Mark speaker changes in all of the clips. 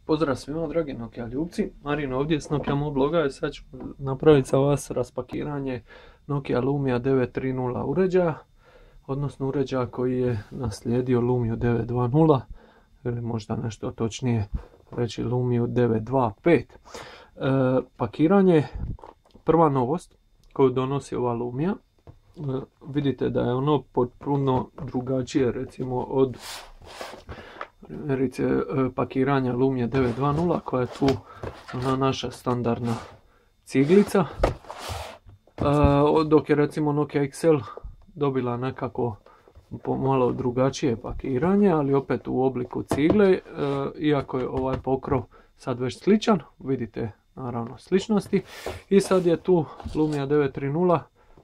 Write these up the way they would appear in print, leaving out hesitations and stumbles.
Speaker 1: Pozdrav svima dragi Nokia ljubci, Marin ovdje s Nokia Mobloga i sad ću napraviti za vas raspakiranje Nokia Lumia 930 uređaja, odnosno uređaja koji je naslijedio Lumiju 920 ili možda nešto točnije reći Lumiju 925. Pakiranje, prva novost koju donosi ova Lumia, vidite da je ono potpuno drugačije recimo od primjerice pakiranja Lumia 920 koja je tu ona naša standardna ciglica, dok je recimo Nokia XL dobila nekako malo drugačije pakiranje, ali opet u obliku cigle, iako je ovaj pokrov sad već sličan, vidite naravno sličnosti. I sad je tu Lumia 930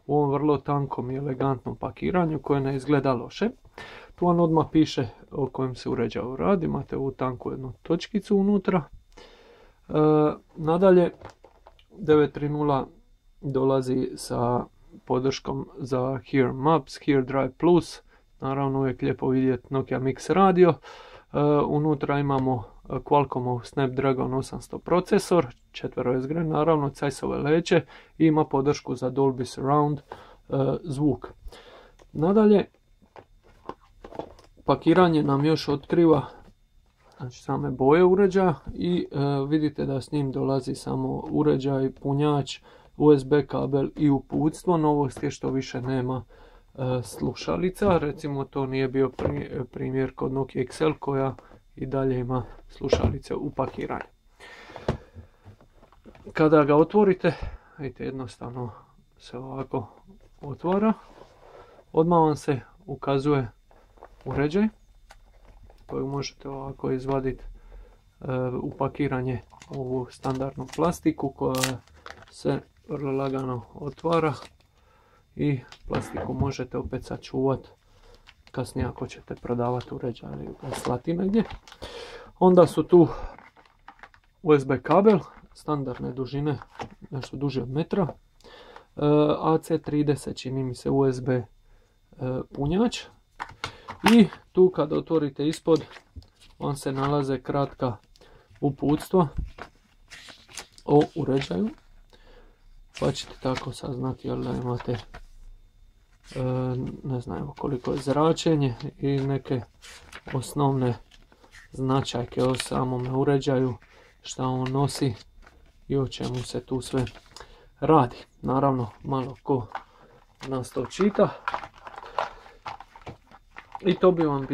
Speaker 1: u ovom vrlo tankom i elegantnom pakiranju koje ne izgleda loše. Tu vam odmah piše o kojem se uređaju radi, imate ovu tanku jednu točkicu unutra. Nadalje 930 dolazi sa podrškom za Here Maps, Here Drive Plus, naravno uvijek lijepo vidjeti Nokia Mix Radio. Unutra imamo Qualcommov Snapdragon 800 procesor, 4S naravno, Zeiss-ove leće i ima podršku za Dolby Surround zvuk. Nadalje, pakiranje nam još otkriva znači same boje uređaja i vidite da s njim dolazi samo uređaj, punjač, USB kabel i uputstvo. Novost je što više nema slušalica, recimo to nije bio primjer kod Nokia XL koja i dalje ima slušalice u pakiranju. Kada ga otvorite, vidite jednostavno se ovako otvara, odmah vam se ukazuje uređaj kojeg možete ovako izvaditi u pakiranje ovu standardnu plastiku koja se vrlo lagano otvara i plastiku možete opet sačuvati kasnije ako ćete prodavati uređaj ili ga slati negdje. Onda su tu USB kabel standardne dužine, nešto duže od metra, AC30 čini mi se USB punjač. I tu kad otvorite ispod vam se nalaze kratka uputstva o uređaju, pa ćete tako saznati da imate ne znam koliko je zračenje i neke osnovne značajke o samome uređaju, šta on nosi i o čemu se tu sve radi. Naravno malo ko nas to čita. I to bi vam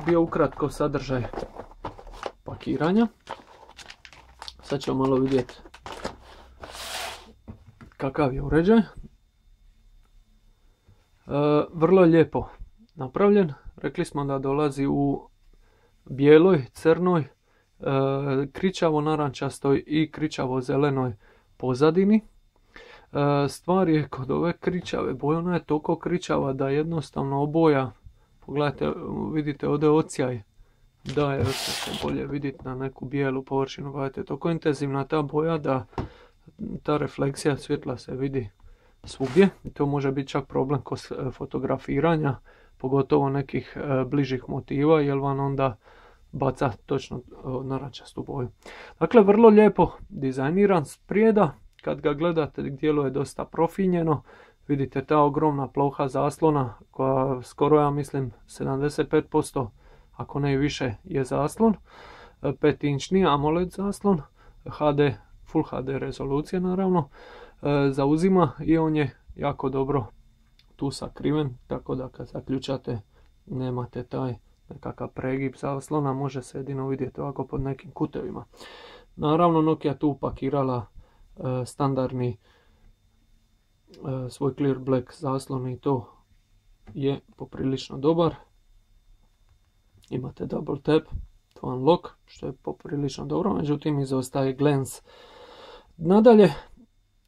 Speaker 1: bio ukratko sadržaj pakiranja. Sad ćemo malo vidjeti kakav je uređaj. Vrlo lijepo napravljen. Rekli smo da dolazi u bijeloj, crnoj, kričavo narančastoj i kričavo zelenoj pozadini. Stvar je kod ove kričave boje, ona je toliko kričava da jednostavno oboja, pogledajte, vidite ovdje odsjaj, da je se bolje vidjeti na neku bijelu površinu, gledajte, toliko intenzivna ta boja da ta refleksija svjetla se vidi svugdje. To može biti čak problem kod fotografiranja, pogotovo nekih bližih motiva, jer vam onda baca točno narančastu boju. Dakle, vrlo lijepo dizajniran sprijeda, kad ga gledate dijelo je dosta profinjeno. Vidite ta ogromna ploha zaslona koja skoro ja mislim 75% ako ne i više je zaslon. 5-inčni AMOLED zaslon, Full HD rezolucije naravno zauzima i on je jako dobro tu sakriven, tako da kad zaključate nemate taj nekakav pregib zaslona, može se jedino vidjeti ovako pod nekim kutevima. Naravno Nokia tu upakirala standardni svoj Clear Black zaslon i to je poprilično dobar. Imate double tap to unlock što je poprilično dobro, međutim izostaje glance. Nadalje,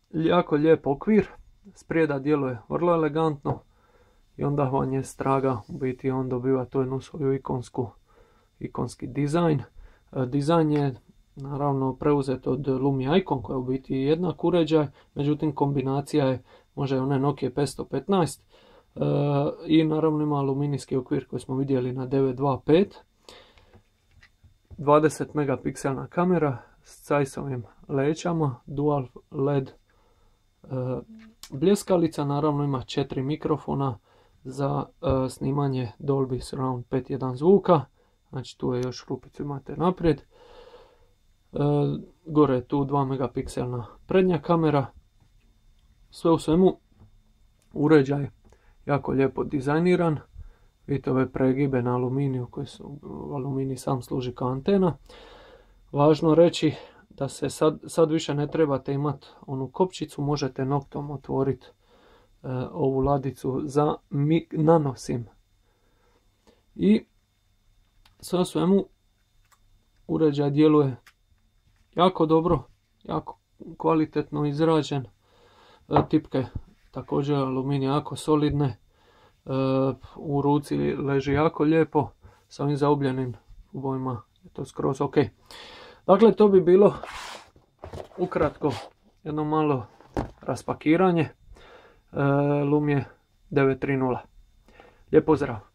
Speaker 1: jako lijep okvir, sprijeda djeluje vrlo elegantno i onda vam je straga, u biti on dobiva tu jednu svoju ikonski dizajn. Dizajn je naravno preuzet od Lumia Icon koja je u biti jednak uređaj, međutim kombinacija je može one Nokia 515 i naravno ima aluminijski okvir koji smo vidjeli na 925. 20 megapikselna kamera s Zeissovim lećama, dual LED bljeskalica, naravno ima 4 mikrofona za snimanje Dolby Surround 5.1 zvuka, znači tu je još rupicu imate naprijed. Gore je tu 2 megapikselna prednja kamera. Sve u svemu uređaj jako lijepo dizajniran. Vidite ove pregibe na aluminiju koji su, aluminij sam služi kao antena. Važno reći da se sad više ne trebate imati onu kopčicu, možete noktom otvoriti ovu ladicu za nanosim. I sve u svemu uređaj djeluje jako dobro, jako kvalitetno izrađen. Tipke također aluminij jako solidne. U ruci leži jako lijepo, sa ovim zaobljenim ubojima je to skroz ok. Dakle, to bi bilo ukratko jedno malo raspakiranje Lumie 930. Lijep pozdrav!